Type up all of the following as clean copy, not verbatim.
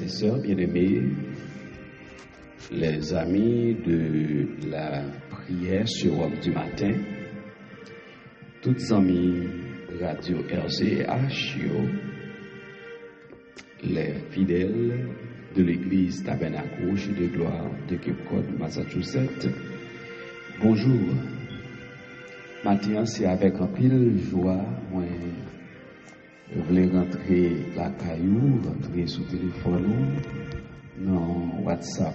et sœurs bien-aimés, les amis de la prière sur Homme du matin, toutes amis Radio RCH, les fidèles de l'église Tabernacle de Gloire de Cape Cod, Massachusetts, bonjour. Matin, c'est avec un pile joie, moi, je voulais rentrer la caillou, rentrer sur le téléphone, dans WhatsApp,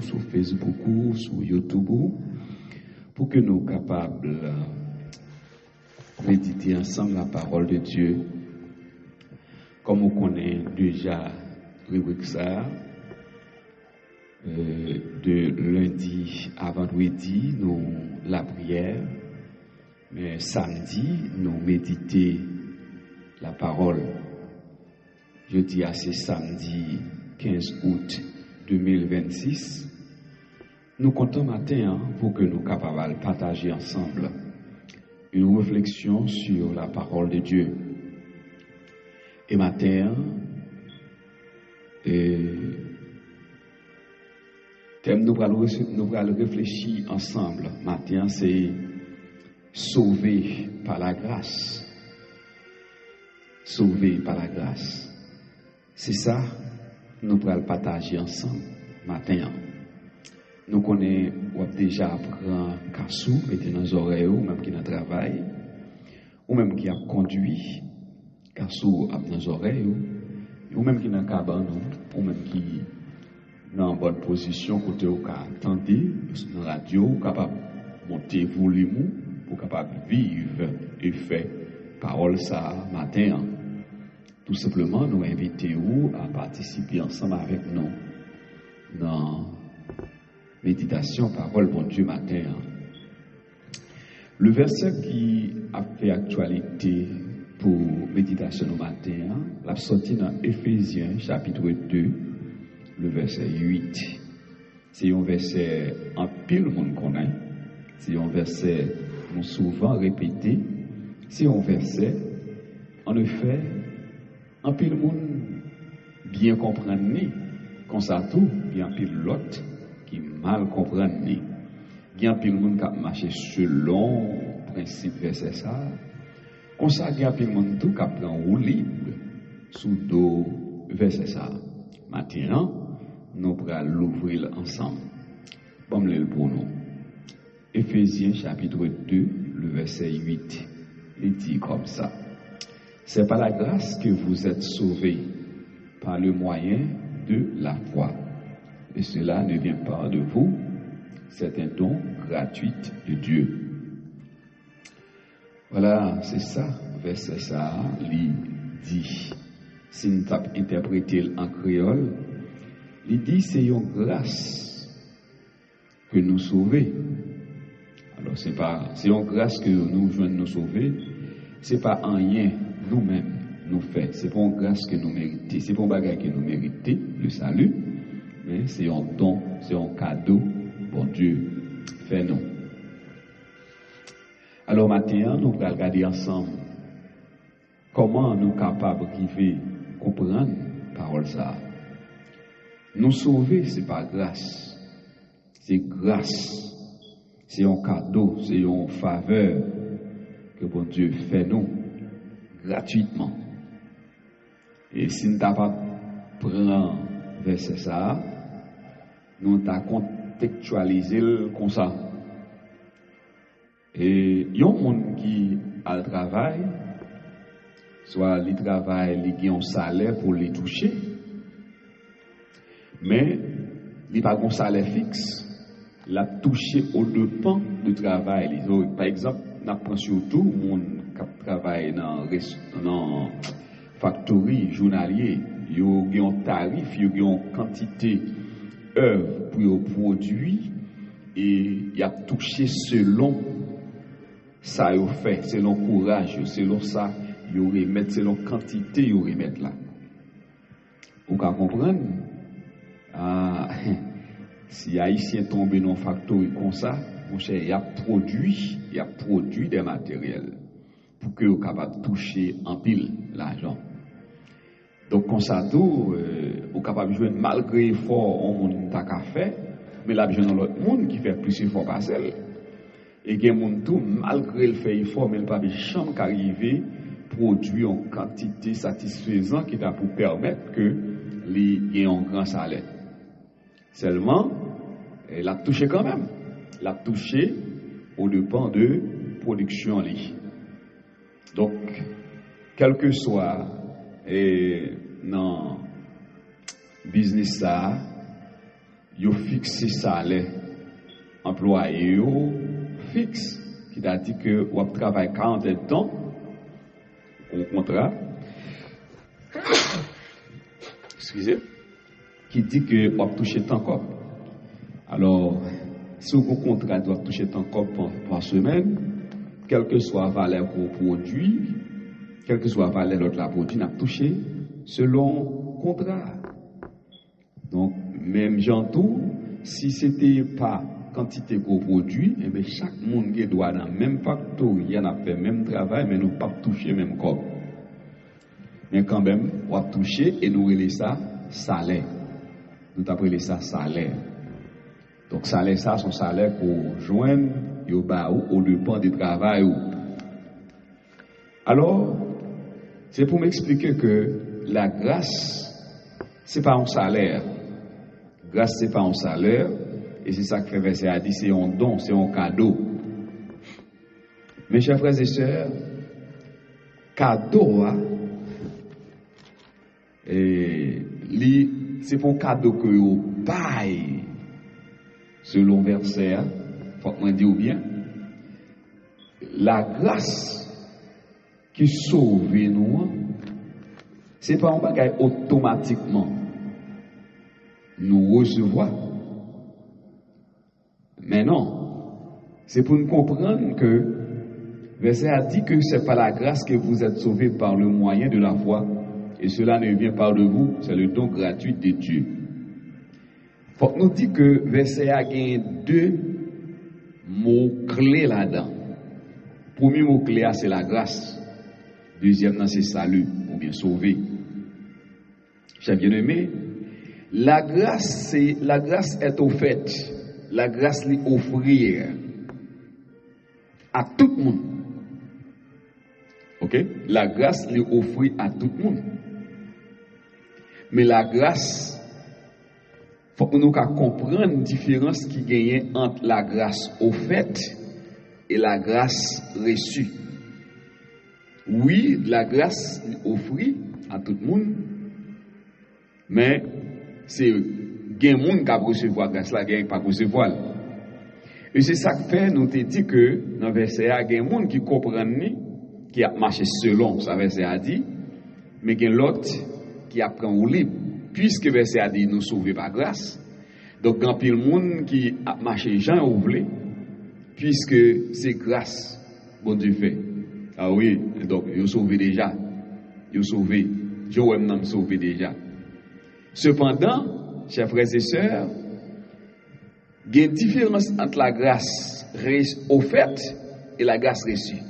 sur Facebook, sur YouTube, pour que nous soyons capables de méditer ensemble la parole de Dieu. Comme on connaît déjà rubrique ça, de lundi à vendredi, nous la prière, mais samedi, nous méditer la parole. Je dis à ce samedi 15 août 2026, nous comptons matin pour que nous soyons capables de partager ensemble une réflexion sur la parole de Dieu. Et matin, thème nous allons réfléchir ensemble. Matin, c'est sauvé par la grâce. Sauvé par la grâce. C'est ça, nous allons partager ensemble matin. Nous connaissons déjà apprendre Kassou, mettez dans les oreilles, ou même qui dans le travail, ou même qui a conduit, Kassou a dans les oreilles, ou même qui dans le cabane, ou même qui dans une bonne position, côté au cas entendez, dans la radio, capable de monter volume, pour capable vivre et faire parole ça matin. Tout simplement, nous invitons à participer ensemble avec nous dans méditation, parole, bon Dieu matin. Le verset qui a fait actualité pour méditation au matin, l'a sorti dans Éphésiens chapitre 2, le verset 8. C'est un verset en pile monde connaît. C'est un verset souvent répété. C'est un verset, en effet, en pile monde bien comprendre, comme ça tout, bien pile l'autre qui mal comprendre. Bien pile monde qui marche selon principe verset ça. Comme ça, bien pile monde tout qui prend roue libre sous dos verset ça. Maintenant, nous allons l'ouvrir ensemble. Bon, le pour nous. Éphésiens chapitre 2, le verset 8. Il dit comme ça. C'est par la grâce que vous êtes sauvés, par le moyen de la foi. Et cela ne vient pas de vous, c'est un don gratuit de Dieu. Voilà, c'est ça, verset ça, il dit. Si nous avons interprété en créole, il dit c'est une grâce que nous sauver. Alors c'est une grâce que nous joignons nous sauver. C'est pas un rien nous-mêmes nous fait. C'est pas une grâce que nous méritons. C'est pas un bagage que nous méritons le salut, mais c'est un don, c'est un cadeau. Bon Dieu fait nous. Alors maintenant, nous allons regarder ensemble comment nous sommes capables de comprendre la parole ça. Nous sauver, c'est pas grâce. C'est grâce. C'est un cadeau, c'est une faveur que bon Dieu fait nous gratuitement. Et si nous n'avons pas pris verset ça, nous avons contextualisé comme ça. Et il y a un monde qui a le travail, soit le travail, il a un salaire pour les toucher, mais il n'y a pas un salaire fixe. Il a touché au dépens du travail. Par exemple, on apprend surtout les gens qui travaillent dans la factory journalier. Ils ont un tarif, ils ont une quantité d'œuvres pour les produits et ils ont touché selon ça qu'ils ont fait, selon courage, selon ça, ils remettent, selon quantité, ils remettent là. Vous comprenez? Si Haïtien tombe dans une factory comme ça, mon cher, il y a produit des matériels pour que vous soyez capable de toucher en pile l'argent. Donc, comme ça, tout, ou capable de jouer malgré effort on monde t'a fait, mais là besoin l'autre monde qui fait plus effort par celle. Et gen monde tout malgré le fait effort mais pas jamais qu'arriver produire en quantité satisfaisante qui t'a pour permettre que les ait un grand salaire. Seulement elle a touché quand même. L'a touché au dépend de production li. Donc quel que soit dans business ça yo fixé salaire employé yo fixe qui t'a dit que on travaille 40 temps au contrat excusez qui dit que on toucher tant corps. Alors si vous contrat doit toucher tant corps par semaine, quelle que soit la valeur qu'on produit, quelle que soit la valeur de l'autre produit, n'a touché selon contrat. Donc même gens tout, si c'était pas quantité qu'on produit, et bien chaque monde qui doit dans même factory, il y en a fait même travail, mais nous pas toucher même corps. Mais quand même, on va toucher et nous relais ça salaire. Nous appelons ça salaire. Donc salaire ça, son salaire pour joindre au dépend du travail. Alors, c'est pour m'expliquer que la grâce, c'est pas un salaire. Grâce, c'est pas un salaire. Et c'est ça que fait verset a dit, c'est un don, c'est un cadeau. Mes chers frères et sœurs, cadeau, c'est pour cadeau que vous baille. Selon verset, faut que je dise bien, la grâce qui sauve nous, c'est pas un bagage automatiquement. Nous recevons. Mais non, c'est pour nous comprendre que verset a dit que c'est par la grâce que vous êtes sauvés par le moyen de la foi, et cela ne vient pas de vous, c'est le don gratuit de Dieu. Faut que nous dit que verset a gagné 2 mots clés là-dedans. Premier mot clé c'est la grâce. Deuxième c'est salut ou bien sauver. Chers bien-aimés, la grâce est offerte. La grâce lui offrir à tout le monde. OK? La grâce lui offrir à tout le monde. Mais la grâce, faut que nous comprenions la différence qui gagne entre la grâce offerte et la grâce reçue. Oui, la grâce lui offrir à tout le monde, mais c'est gen moun qui recevoir grâce là, gen pas recevoir. Et c'est ça que fait nous te dit que dans verset a gen moun qui comprend ni qui a marché selon ça verset a dit, mais gen l'autre qui apprend au libre puisque verset a dit nous sauver par grâce. Donc grand pile moun qui a marché Jean ou vle puisque c'est grâce bon Dieu fait. Ah oui, donc yo sauvé déjà. Yo sauvé. Joël n'a sauvé déjà. Cependant, chers frères et sœurs, il y a une différence entre la grâce offerte et la grâce reçue.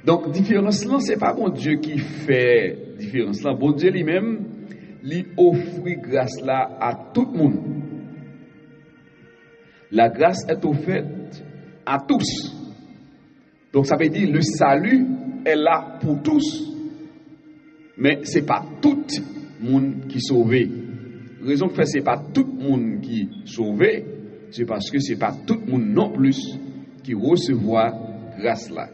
Donc, différence là, c'est pas bon Dieu qui fait différence là. Bon Dieu lui-même, lui offre grâce là à tout le monde. La grâce est offerte à tous. Donc, ça veut dire le salut est là pour tous. Mais c'est pas tout le monde qui est sauvé. Raison que fait c'est pas tout le monde qui sauvé, c'est parce que c'est pas tout le monde non plus qui recevoir grâce là.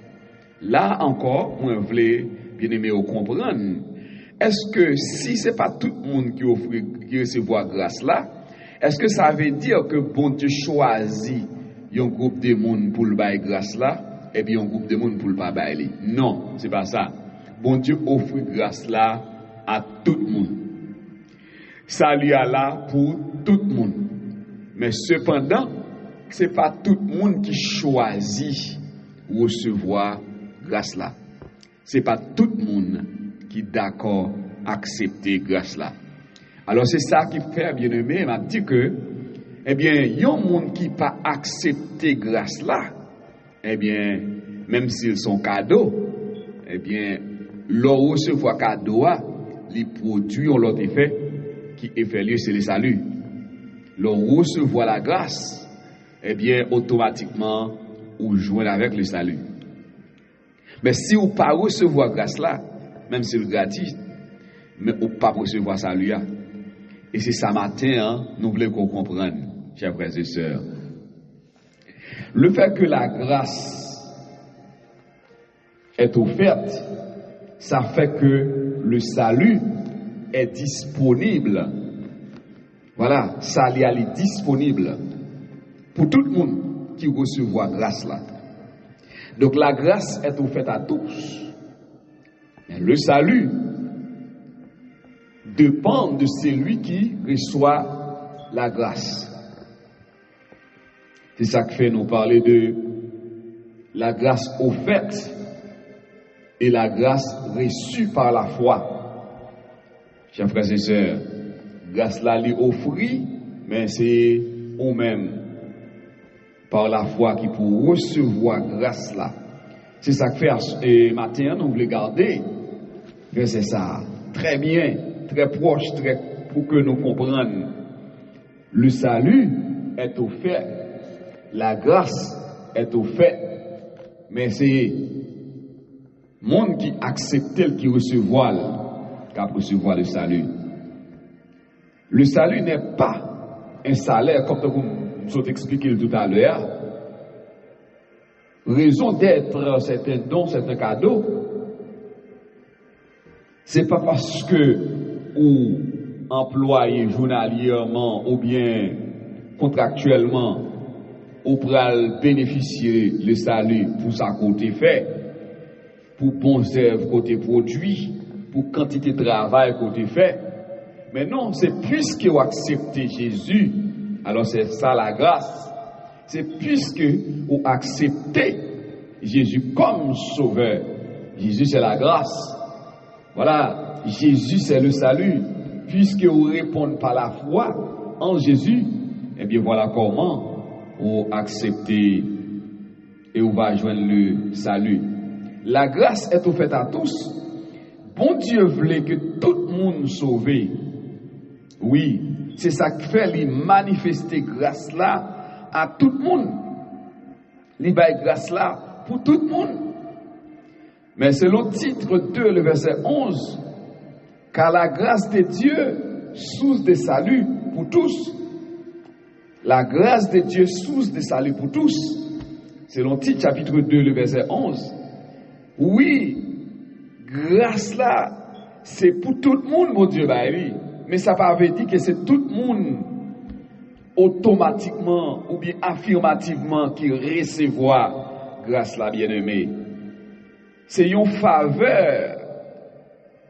Là encore, moi voulais bien aimé comprendre. Est-ce que si c'est pas tout le monde qui recevoir grâce là, est-ce que ça veut dire que bon Dieu choisit un groupe de monde pour le bailler grâce là et puis un groupe de monde pour le pas bailler? Non, c'est pas ça. Bon Dieu offre grâce là à tout le monde. Salut à là pour tout le monde. Mais cependant, c'est pas tout le monde qui choisit recevoir grâce là. C'est pas tout le monde qui d'accord accepter grâce là. Alors c'est ça qui fait bien aimé, m'a dit que eh bien, y a un monde qui pas accepter grâce là, eh bien, même s'ils sont cadeaux, eh bien, leur recevoir cadeau les produits ont l'autre effet qui est fait lieu, c'est le salut. Le recevoir la grâce, eh bien, automatiquement, ou joindre avec le salut. Mais si vous ne pas recevoir grâce là, même si c'est gratuit, mais vous ne pas recevoir salut là. Et c'est ça matin, hein, nous voulons qu'on comprenne, chers frères et sœurs. Le fait que la grâce est offerte, ça fait que le salut est disponible. Voilà, salut est disponible pour tout le monde qui recevra grâce là. Donc la grâce est offerte à tous. Mais le salut dépend de celui qui reçoit la grâce. C'est ça qui fait nous parler de la grâce offerte et la grâce reçue par la foi. Chers frères et sœurs, grâce là lui offrit, mais c'est nous-mêmes par la foi qui pour recevoir grâce là. C'est ça que fait et matin nous voulons garder verset ça très bien, très proche, très pour que nous comprenions. Le salut est offert, la grâce est offerte, mais c'est monde qui accepte qui recevoir le salut. Le salut n'est pas un salaire comme vous avez expliqué tout à l'heure. Raison d'être, c'est un don, c'est un cadeau. C'est pas parce que ou employé journalièrement ou bien contractuellement ou pral bénéficier le salut pour sa côté fait, pour bons œuvres côté produit, pour quantité de travail côté fait. Mais non, c'est puisque vous acceptez Jésus, alors c'est ça la grâce. C'est puisque vous acceptez Jésus comme sauveur. Jésus c'est la grâce. Voilà, Jésus c'est le salut. Puisque vous répondez par la foi en Jésus, eh bien voilà comment vous acceptez et vous va joindre le salut. La grâce est offerte à tous. Bon Dieu voulait que tout le monde sauvé. Oui, c'est ça qui fait lui manifester grâce là à tout le monde. Lui baille grâce là pour tout le monde. Mais selon titre 2, le verset 11, car la grâce de Dieu, source de salut pour tous. La grâce de Dieu, source de salut pour tous. Selon titre chapitre 2, le verset 11. Oui, grâce là, c'est pour tout le monde, mon Dieu, bah oui. Mais ça ne veut pas dire que c'est tout le monde automatiquement ou bien affirmativement qui recevra grâce là, bien-aimé. C'est une faveur,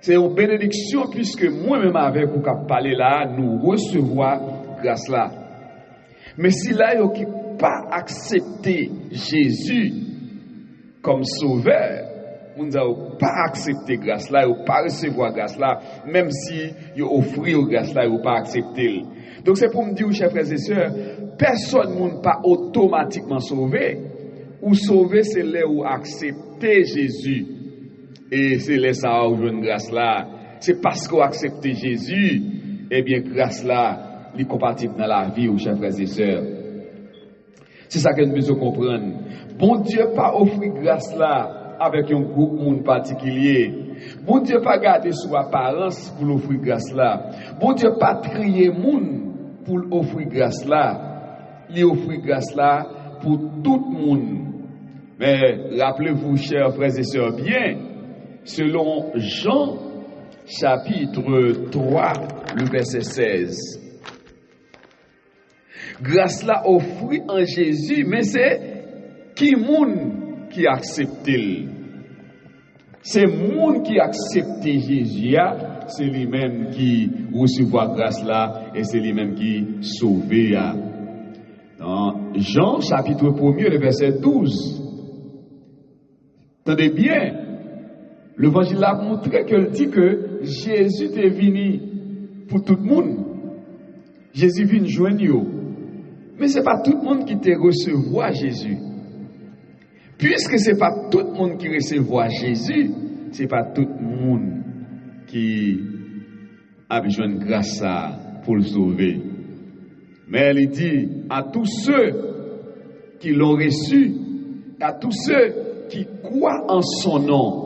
c'est une bénédiction puisque moi-même avec vous qui parler là, nous recevons grâce là. Mais si là, vous n'avez pas accepté Jésus comme sauveur, vous n'avez pas accepté grâce là, vous n'avez pas recevoir grâce là, même si vous offrez grâce là, vous n'avez pas accepté. Donc c'est pour me dire, chers frères et sœurs, personne n'est pas automatiquement sauvé. Ou sauvé, c'est là où accepter Jésus. Et c'est là ça où une grâce là. C'est parce qu'on accepte Jésus, eh bien grâce là, est compatible dans la vie, chers frères et sœurs. C'est ça que nous devons comprendre. Bon Dieu pas offrir grâce là avec un groupe monde particulier. Bon Dieu pas garder sous apparence pour l'offrir grâce là. Bon Dieu pas trier monde pour offrir grâce là. Il offrir grâce là pour tout le monde. Mais rappelez-vous, chers frères et sœurs, bien, selon Jean, chapitre 3, le verset 16. Grâce là offrit en Jésus, mais c'est qui moun qui accepte. C'est moun qui accepte Jésus, c'est lui-même qui recevra grâce là, et c'est lui-même qui sauve. Dans Jean, chapitre 1, le verset 12. Attendez bien, l'évangile a montré qu'elle dit que Jésus est venu pour tout le monde. Jésus vient joindre. Mais ce n'est pas tout le monde qui te recevoir Jésus. Puisque ce n'est pas tout le monde qui recevoir Jésus, ce n'est pas tout le monde qui a besoin de grâce pour le sauver. Mais elle dit à tous ceux qui l'ont reçu, à tous ceux qui croient en son nom,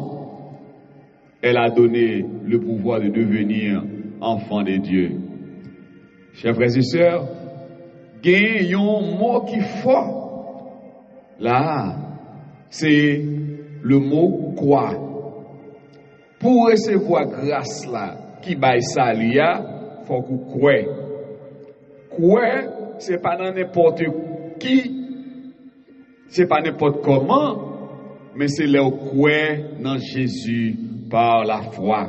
elle a donné le pouvoir de devenir enfants de Dieu. Chers frères et sœurs, il y a un mot qui est fort. Là, c'est le mot quoi. Pour recevoir grâce là, qui baille ça liya, faut qu'on croit. Croire, c'est pas dans n'importe qui, c'est pas n'importe comment, mais c'est le croire dans Jésus par la foi.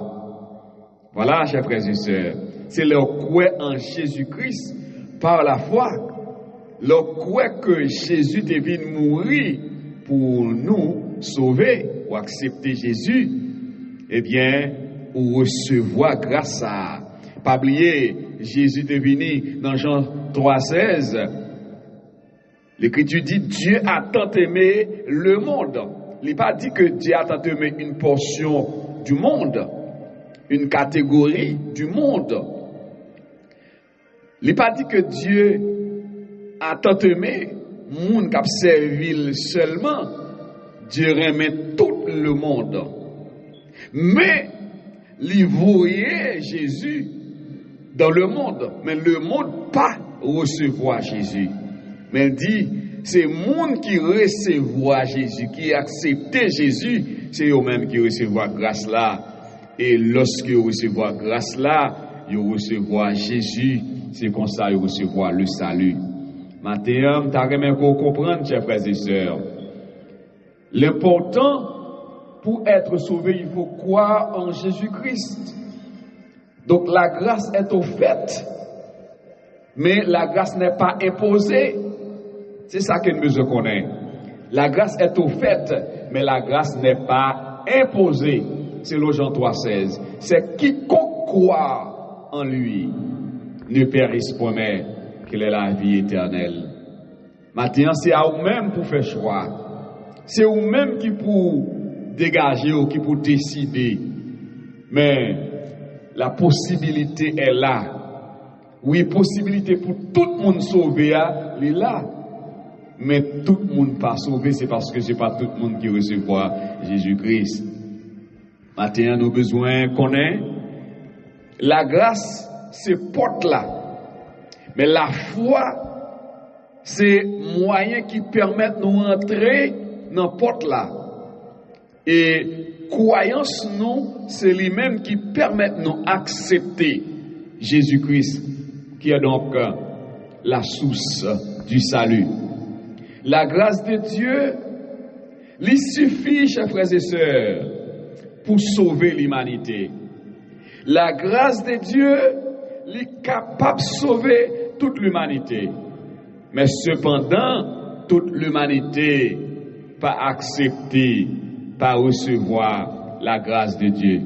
Voilà, chers frères et sœurs, c'est le croire en Jésus-Christ par la foi. Le croire que Jésus est venu mourir pour nous sauver ou accepter Jésus, eh bien, ou recevoir grâce à. Pas oublier, Jésus est venu dans Jean 3,16. L'Écriture dit Dieu a tant aimé le monde. Il n'a pas dit que Dieu a tant aimé une portion du monde, une catégorie du monde. Il n'a pas dit que Dieu a tant aimé le monde qui a servi seulement. Dieu aimait tout le monde. Mais il voyait Jésus dans le monde, mais le monde pas recevoir Jésus. Mais il dit, c'est le monde qui recevoir Jésus, qui accepte Jésus, c'est eux-mêmes qui recevoir grâce là. Et lorsque ils recevoir grâce là, ils recevoir Jésus, c'est comme ça ils recevoir le salut. Maintenant, t'as rien qu'on comprendre, chers frères et sœurs. L'important pour être sauvé, il faut croire en Jésus-Christ. Donc la grâce est offerte, mais la grâce n'est pas imposée. C'est ça que nous besoin connaître. La grâce est offerte, mais la grâce n'est pas imposée. C'est le Jean 3,16. C'est quiconque croit en lui ne périsse point, mais qu'il ait la vie éternelle. Maintenant, c'est à vous-même pour faire choix. C'est vous-même qui pour dégager ou qui pour décider. Mais la possibilité est là. Oui, possibilité pour tout le monde sauver, elle est là. Mais tout le monde pas sauvé, c'est parce que c'est pas tout le monde qui recevra Jésus-Christ. Maintenant, nous avons besoin de connaître. La grâce, c'est porte là. Mais la foi, c'est moyen qui permet de nous entrer dans porte là. Et croyance, nous, c'est lui-même qui permet de nous accepter Jésus-Christ, qui est donc la source du salut. La grâce de Dieu, il suffit, chers frères et sœurs, pour sauver l'humanité. La grâce de Dieu, il est capable de sauver toute l'humanité. Mais cependant, toute l'humanité pas accepter, pas recevoir la grâce de Dieu.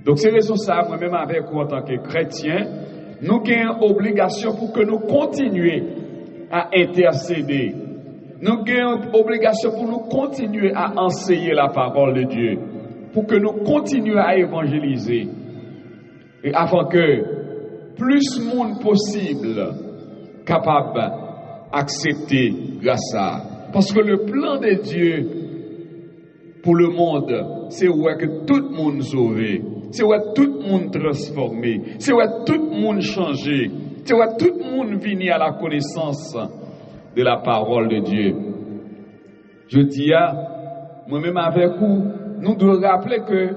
Donc c'est raison ça, moi-même avec vous en tant que chrétien, nous avons une obligation pour que nous continuions à intercéder. Nous avons une obligation pour nous continuer à enseigner la parole de Dieu, pour que nous continuions à évangéliser, et afin que plus de monde possible capable d'accepter grâce à. Parce que le plan de Dieu pour le monde, c'est ouais que tout le monde sauvé, c'est ouais tout le monde transformé, c'est ouais tout le monde changé, c'est ouais tout le monde venu à la connaissance de la parole de Dieu. Je dis à moi-même avec vous, nous devons rappeler que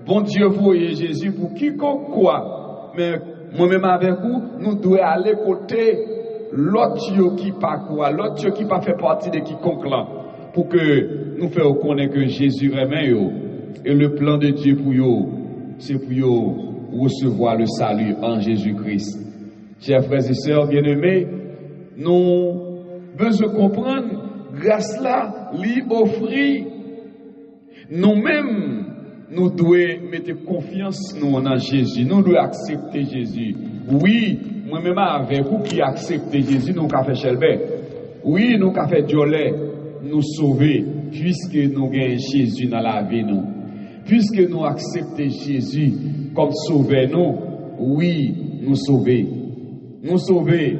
bon Dieu voyait Jésus pour quiconque quoi, mais moi-même avec vous, nous devons aller côté l'autre qui pas quoi, l'autre qui pas fait partie de quiconque là, pour que nous fassions connaître que Jésus remet yo, et le plan de Dieu pour yo, c'est pour yo recevoir le salut en Jésus-Christ. Chers frères et sœurs bien-aimés, nous besoin comprendre grâce là lui offrir nous-mêmes. Nous devons mettre confiance nous en Jésus. Nous devons accepter Jésus. Oui, moi-même avec vous qui acceptez Jésus, nous avons fait Chelbert. Oui, nous avons fait Diolet, nous sauver, puisque nous avons Jésus dans la vie. Nous. Puisque nous acceptons Jésus comme sauveur, nous, oui, nous sauver. Nous sauver,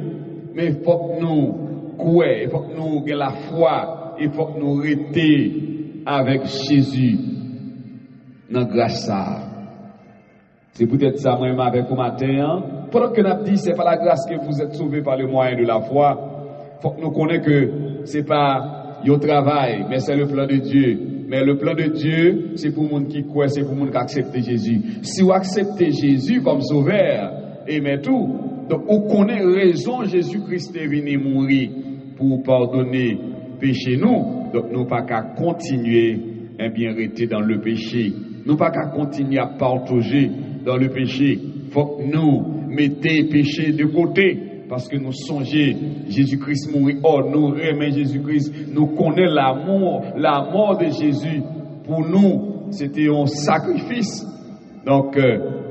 mais il faut que nous croyons, il faut que nous ayons la foi, il faut que nous restions avec Jésus dans grâce ça. C'est peut-être ça moi avec vous matin. Pendant que nous dit c'est pas la grâce que vous êtes sauvés par le moyen de la foi, faut que nous connaissions que c'est pas au travail, mais c'est le plan de Dieu. Mais le plan de Dieu, c'est pour les gens qui croient, c'est pour les gens qui acceptent Jésus. Si vous acceptez Jésus comme sauveur, et mais tout, donc vous connaissez raison Jésus-Christ est venu mourir pour pardonner péché nous. Donc nous pas qu'à continuer à bien rester dans le péché. Nous pas qu'à continuer à partager dans le péché. Faut que nous mettions péché de côté. Parce que nous songeons Jésus-Christ mourir. Oh, nous remet Jésus-Christ. Nous connaissons l'amour, la mort de Jésus. Pour nous, c'était un sacrifice. Donc,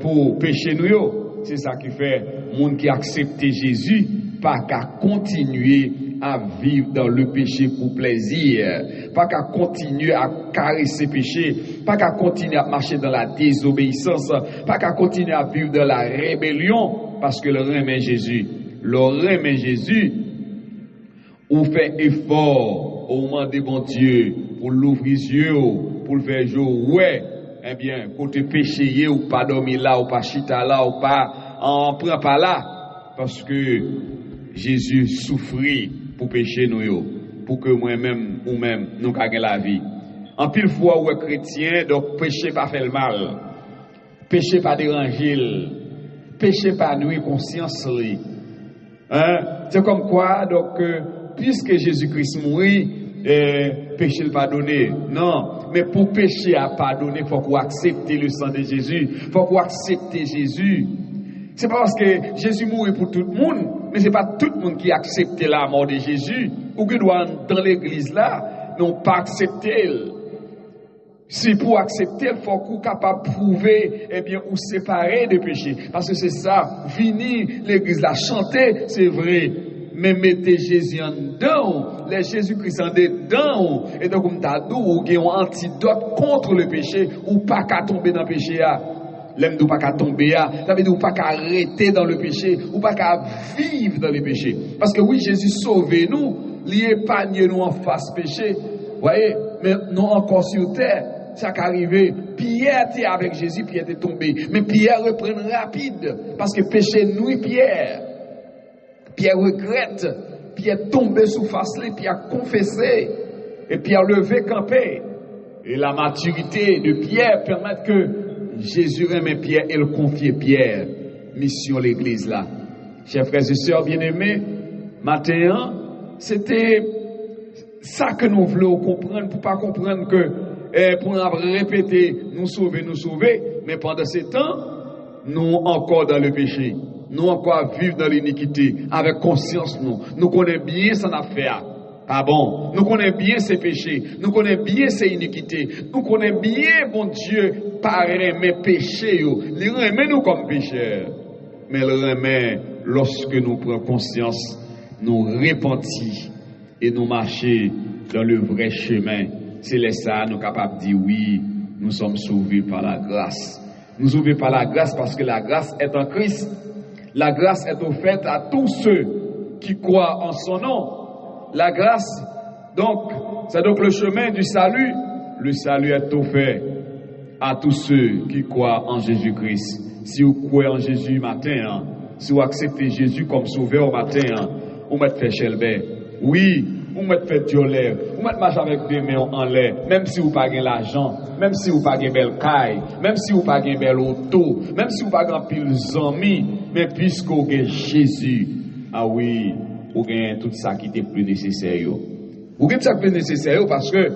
pour pécher nous, c'est ça qui fait, monde qui accepte Jésus, pas qu'à continuer à vivre dans le péché pour plaisir, pas qu'à continuer à caresser péché, pas qu'à continuer à marcher dans la désobéissance, pas qu'à continuer à vivre dans la rébellion, parce que le remet Jésus. Le mais Jésus, ou fait effort au moment de bon Dieu pour l'ouvrir les yeux, pour le faire jour, ouais, eh bien, côté péché, ou pas dormir là, ou pas chita là, ou pas en prend pas là, parce que Jésus souffrit pour pécher nous, pour que moi-même ou même nous gagnons la vie. En pile fois, ouais, chrétien, donc péché pas fait le mal, péché pas déranger, péché pas nuire conscience. Hein? C'est comme quoi, donc, puisque Jésus-Christ mourit, péché le pardonné. Non, mais pour pécher à pardonner, il faut qu'on accepte le sang de Jésus. Il faut qu'on accepte Jésus. C'est pas parce que Jésus mourit pour tout le monde, mais c'est pas tout le monde qui accepte la mort de Jésus. Ou qui doit dans l'église là, non pas accepter. Si pour accepter, il faut qu'on soit capable de prouver, eh bien, ou séparer des péchés. Parce que c'est ça, venir l'église là, chanter, c'est vrai. Mais mettez Jésus en dedans, les Jésus-Christ en dedans. Et donc, comme t'as dit, ou qu'il y a un antidote contre le péché, ou pas qu'à tomber dans le péché. L'aime ou pas qu'à tomber, ça veut dire ou pas qu'à arrêter dans le péché, ou pas qu'à vivre dans le péché. Parce que oui, Jésus sauve nous, il épargne nous en face péché. Voyez, mais non encore sur terre. Ça qui arrivé, Pierre était avec Jésus, Pierre était tombé. Mais Pierre reprend rapide, parce que péché nous, Pierre. Pierre regrette, Pierre tombé sous face, Pierre confessé, et Pierre levé, campé. Et la maturité de Pierre permet que Jésus remet Pierre et le confie Pierre. Mission l'église là. Chers frères et sœurs bien-aimés, matin, c'était ça que nous voulons comprendre, pour pas comprendre que pour répéter, nous sauver, mais pendant ce temps, nous encore dans le péché, nous encore vivre dans l'iniquité, avec conscience nous connaissons bien son affaire. Ah bon, nous connaissons bien ses péchés, nous connaissons bien ses iniquités, nous connaissons bien, bon Dieu, par mes péchés, il remet nous comme pécheurs, mais il remet lorsque nous prenons conscience, nous repentir et nous marcher dans le vrai chemin. C'est là ça, nous sommes capables de dire oui, nous sommes sauvés par la grâce. Nous sommes sauvés par la grâce parce que la grâce est en Christ. La grâce est offerte à tous ceux qui croient en son nom. La grâce, donc, c'est donc le chemin du salut. Le salut est offert à tous ceux qui croient en Jésus-Christ. Si vous croyez en Jésus matin, si vous acceptez Jésus comme sauveur matin, vous mettez fait chelbert. Oui. Vous mettez fait diolève, vous mettez marcher avec des mains en l'air, même si vous n'avez pas l'argent, même si vous n'avez pas de belle caille, même si vous n'avez pas de belle auto, même si vous n'avez pas de pile amis, mais puisque vous avez Jésus, ah oui, vous avez tout ça qui est plus nécessaire. Vous avez tout ça qui est plus nécessaire parce que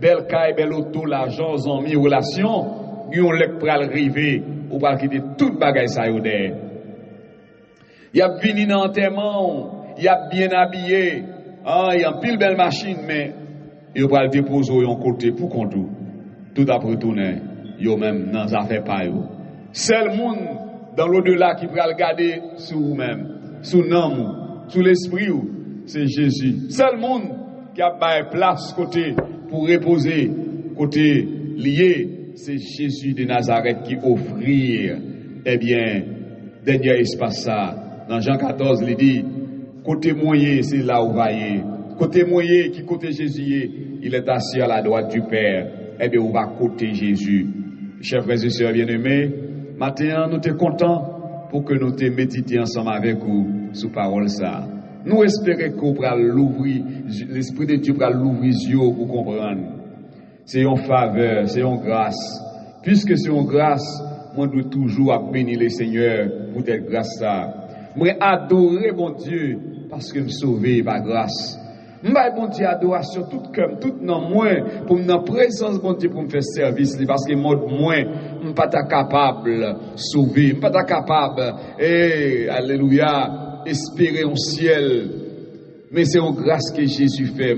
belle caille, belle auto, l'argent, amis, relations, vous avez pour arriver, vous pouvez quitter toute bagaille ça y est. Il y a venu dans l'enterrement, il y a bien habillé. Il y a une pile belle machine, mais il va le déposer de côté pour qu'on tout après retourner, il même dans les affaires pas. Seul monde dans l'au-delà qui va regarder sur vous-même, sur l'âme, sur l'esprit, c'est Jésus. Seul monde qui a pas place côté pour reposer, côté lié, c'est Jésus de Nazareth qui offrir, eh bien, dernier espace ça. Dans Jean 14, il dit, côté moyen, c'est là où va y. Côté moyen, qui côté Jésus, il est assis à la droite du Père. Eh bien, on va côté Jésus. Chers frères et sœurs bien-aimés, maintenant, nous sommes contents pour que nous te méditions ensemble avec vous sur parole ça. Nous espérons qu'on pourra l'ouvrir, l'Esprit de Dieu pourra l'ouvrir les yeux pour comprendre. C'est une faveur, c'est une grâce. Puisque c'est une grâce, moi je dois toujours bénir le Seigneur pour cette grâce ça. Moi adorer mon Dieu parce que me sauver par grâce. Moi bon Dieu adoration tout cœur, tout non moins pour me dans présence bon Dieu pour me faire service parce que moi me pas capable sauver, me pas capable alléluia espérer au ciel. Mais c'est une grâce que Jésus fait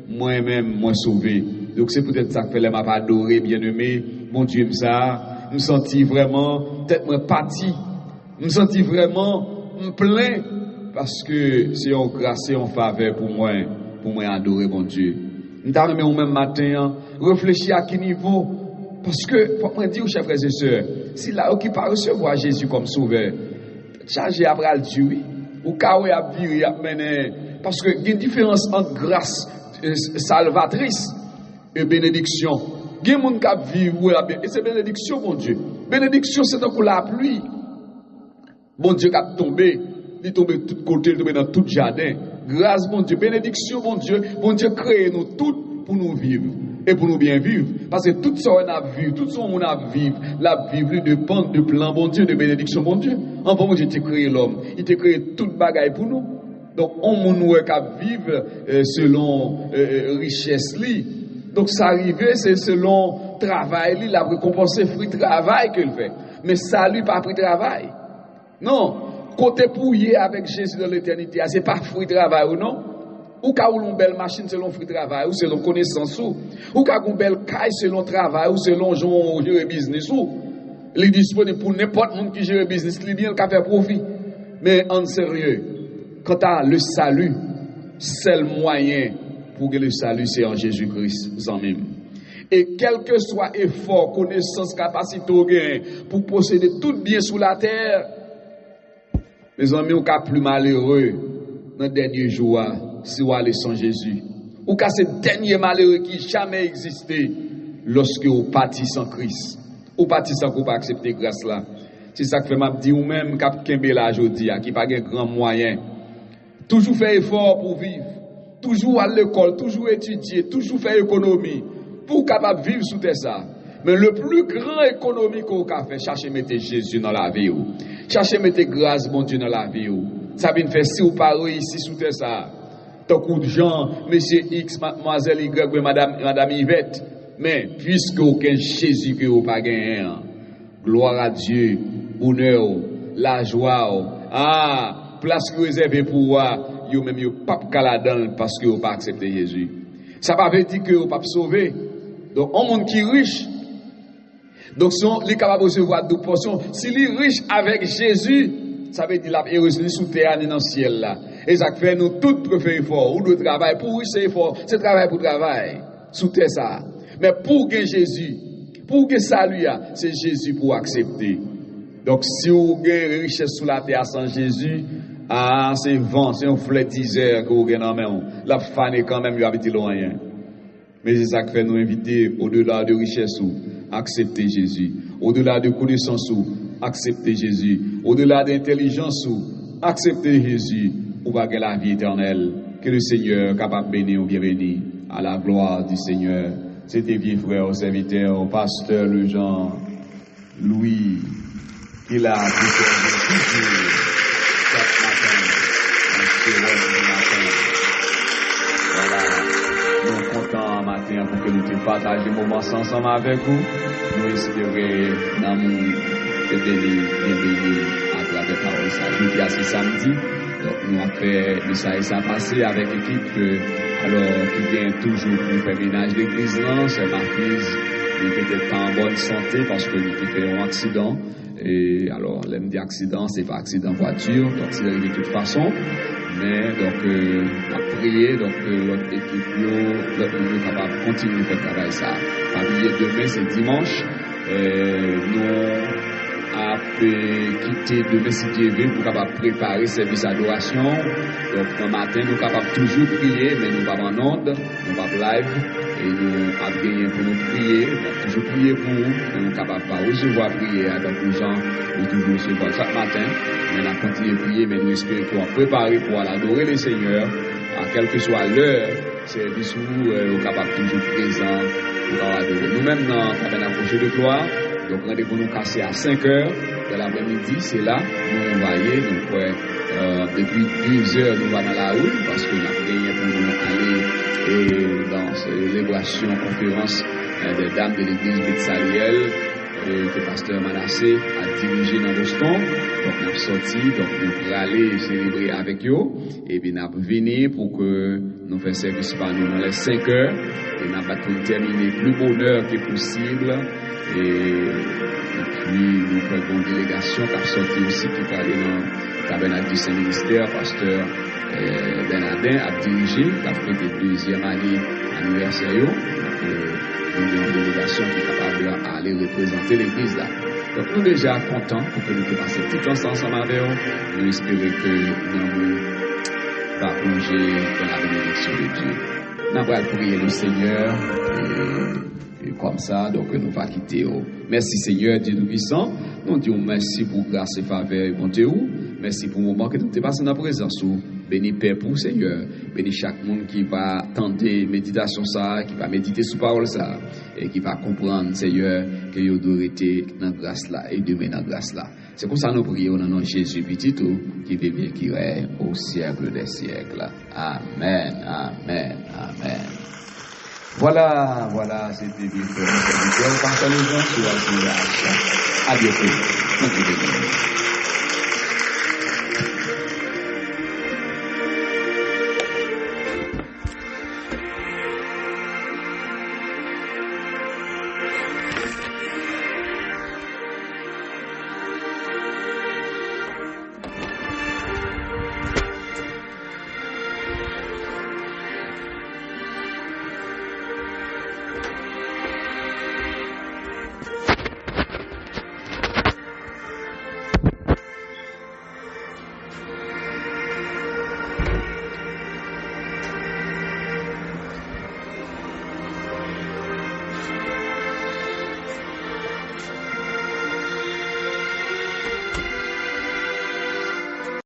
moi-même moi sauvé. Donc c'est peut-être ça que fait m'a adoré bien-aimé, mon Dieu ça, me senti vraiment tête moi parti, me senti vraiment me plein parce que c'est une grâce, c'est une faveur pour moi adorer mon Dieu. M'ta remet au même matin réfléchir à quel niveau parce que faut me dire chers frères et sœurs, si là qui pas recevoir Jésus comme sauveur, charger après le Dieu ou kawe a virer a mener parce que il y a une différence entre grâce salvatrice et bénédiction. Il y a des gens qui vivent et c'est bénédiction mon Dieu. Bénédiction c'est donc la pluie. Bon Dieu qui a tombé, il tombe de tous côtés, il tombe dans tout jardin. Grâce, mon Dieu, bénédiction, mon Dieu crée nous toutes pour nous vivre et pour nous bien vivre. Parce que tout ça on a vu, tout ça on a vivre, la vivre dépend de plan, bon Dieu, de bénédiction, mon Dieu. Enfin, mon Dieu, il t'a créé l'homme, il t'a créé toute bagaille pour nous. Donc, on nous qu'à vivre selon richesse li. Donc, ça arrive, c'est selon travail li, la récompense fruit travail qu'il fait. Mais ça lui pas pris travail. Non. Côté pouillé avec Jésus dans l'éternité, c'est pas fruit de travail ou non? Ou ka ou une belle machine selon fruit de travail, ou selon connaissance ou ka une belle caille selon travail, ou selon gérer business ou. Il est disponible pour n'importe monde qui gère business, il bien qui fait profit. Mais en sérieux, quant à le salut, c'est le moyen pour que le salut c'est en Jésus-Christ, vous en même. Et quel que soit effort, connaissance, capacité au gain pour posséder tout bien sous la terre, mes amis, on est plus malheureux dans les derniers jours si on allait sans Jésus. Ou qu'à ce dernier malheureux qui jamais existé lorsque on partit sans Christ. Ou partit sans qu'on pas accepter grâce là. C'est ça que fait m'a dit ou même cap kembe là aujourd'hui qui pas de grand moyen. Toujours faire effort pour vivre. Toujours à l'école, toujours étudier, toujours faire économie pour capable vivre sous ça. Mais le plus grand économie qu'on a fait, chercher mettre Jésus dans la vie. Chercher mettre grâce, mon Dieu, dans la vie. Ça vient faire si ou pas ici sous ça. Tant coup de gens, monsieur X, mademoiselle Y, madame Yvette. Mais puisque aucun Jésus que vous pas gagné, gloire à Dieu, bonheur, la joie, place réservée pour vous, vous même vous pas caladan parce que vous pas accepté Jésus. Ça ne veut pas dire que vous pas sauvé. Donc, un monde qui est riche. Donc, si on est capable de recevoir deux portions, s'il est riche avec Jésus, ça veut dire qu'il est reçu sous terre et dans le ciel là. Et ça fait nous tous préférer fort, ou de travail, pour riche c'est effort, c'est travail pour travail, sous terre ça. Mais pour que Jésus, pour que salut, c'est Jésus pour accepter. Donc, si vous avez richesse sous la terre sans Jésus, c'est vent, c'est un flétiseur que vous avez dans la main. La fan est quand même, vous avez loin. Mais c'est ça qui fait nous inviter au-delà de richesse, accepter Jésus. Au-delà de connaissance, accepter Jésus. Au-delà d'intelligence, accepter Jésus. Ou va gagner la vie éternelle. Que le Seigneur capable de bénir ou bien bénir à la gloire du Seigneur. C'était vieux frère, serviteur, pasteur le Jean Louis, qui l'a toujours chaque matin. Voilà. Nous sommes contents matin pour que nous puissions partager le moment ensemble avec vous. Nous espérons dans mon béni à travers parole ça. Jeudi à ce samedi. Donc, nous avons fait le ça passé avec l'équipe alors qui vient toujours pour faire ménage d'église là, c'est ma fille, il n'est peut-être pas en bonne santé parce qu'il a fait un accident. Et alors, l'aime dit accident, c'est pas accident voiture, donc c'est arrivé de toute façon. Mais donc, on a prié, donc l'autre équipe, l'autre monde est capable de continuer de faire travail ça. Parmi demain, c'est dimanche. Nous avons quitter demain si Dieu veut pour capable préparer service d'adoration. Donc le matin nous capables toujours prier, mais nous pas en onde, nous pas live et nous avons gagné pour nous prier, toujours prier pour nous, nous capables pas recevoir prier à tant de gens, nous toujours recevoir chaque matin, mais nous continuons à prier, mais nous espérons qu'on va préparer pour aller adorer le Seigneur, à quelle que soit l'heure, service où nous capables toujours présents pour adorer. Nous-mêmes dans le tabernacle de gloire. Donc rendez-vous nous casser à 5 heures de l'après-midi, c'est là, nous voyons, donc depuis 2 heures nous allons dans la rue parce que nous avons gagné pour nous aller dans cette célébration, conférence des dames de l'église Bethsaliel que pasteur Manassé a dirigé dans Boston. Donc nous avons sorti, donc nous allons aller célébrer avec eux et puis nous avons venu pour que nous fassions service par nous dans les 5 heures et nous avons terminé plus bonheur que possible. Et puis nous faisons une délégation qui a sorti aussi, qui est allé dans le tabernacle du Saint-Ministère, pasteur Bernardin a dirigé, qui a fait la 2e année anniversaire. Donc nous avons une délégation qui est capable d'aller représenter l'église là. Donc nous sommes déjà contents pour que nous passions tout ensemble avec eux. Nous espérons que nous allons plonger dans la bénédiction de Dieu. Nous allons prier le Seigneur. Et comme ça, donc nous va quitter. Merci Seigneur, Dieu Tout-Puissant. Nous disons merci pour grâce et faveur et bonté. Merci pour le moment que nous te passons dans la présence. Bénis Père pour Seigneur. Bénis chaque monde qui va tenter méditation ça, qui va méditer sous parole ça, et qui va comprendre Seigneur que il doit être dans la grâce là et demain dans la grâce là. C'est comme ça nous prions dans nom de Jésus petit qui vit qui règne au siècle des siècles. Amen, amen, amen. Voilà, c'était bien fait. Partagez-le sur la page. À bientôt.